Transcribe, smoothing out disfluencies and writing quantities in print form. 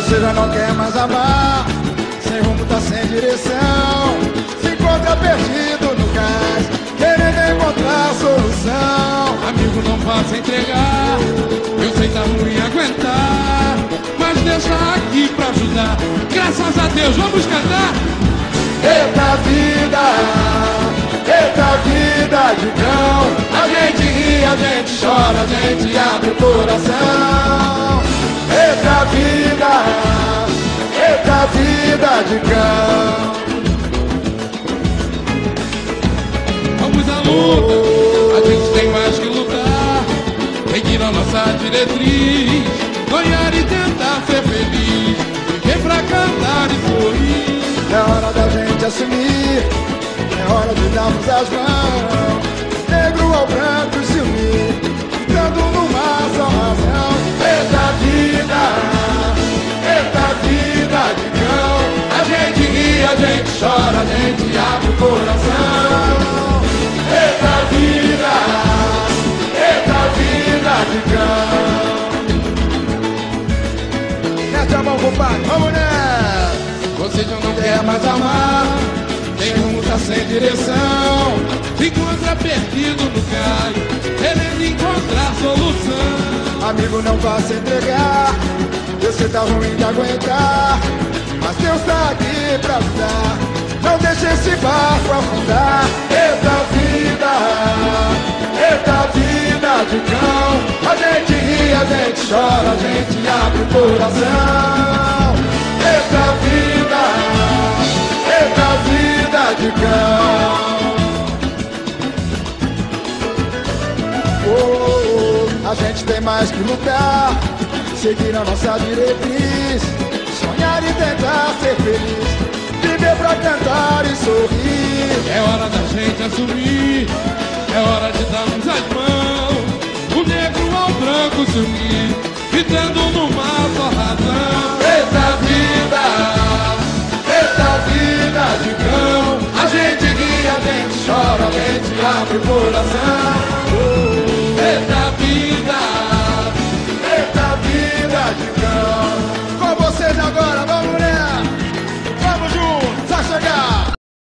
Você já não quer mais amar, sem rumo tá sem direção, se encontra perdido no cais, querendo encontrar solução. Amigo, não faça entregar, eu sei tá ruim aguentar, mas deixa aqui pra ajudar. Graças a Deus, vamos cantar. Eita vida de cão, a gente ri, a gente chora, a gente abre o coração. Eita vida de cão. Vamos à luta, a gente tem mais que lutar, seguir a nossa diretriz, sonhar e tentar ser feliz, viver pra cantar e sorrir. É hora da gente assumir, é hora de darmos as mãos, negro ao branco se unir, dando numa só razão. Eita vida de cão, a gente ri, a gente chora, a gente abre o coração. Eita vida de cão. Mete a mão, compadre, vamos nessa. Você já não quer mais amar, Tem rumo, tá sem direção, se encontra perdido no cais, querendo encontrar solução. amigo, não vá se entregar, você tá ruim de aguentar, mas Deus tá aqui pra ajudar, não deixe esse barco afundar. Eita vida de cão, a gente ri, a gente chora, a gente abre o coração. Eita vida de cão. A gente tem mais que lutar, seguir a nossa diretriz, sonhar e tentar ser feliz, viver pra cantar e sorrir. É hora da gente assumir, é hora de darmos as mãos, o negro ao branco se unir, gritando numa só razão. Eita vida de cão, a gente ri, a gente chora, a gente abre o coração.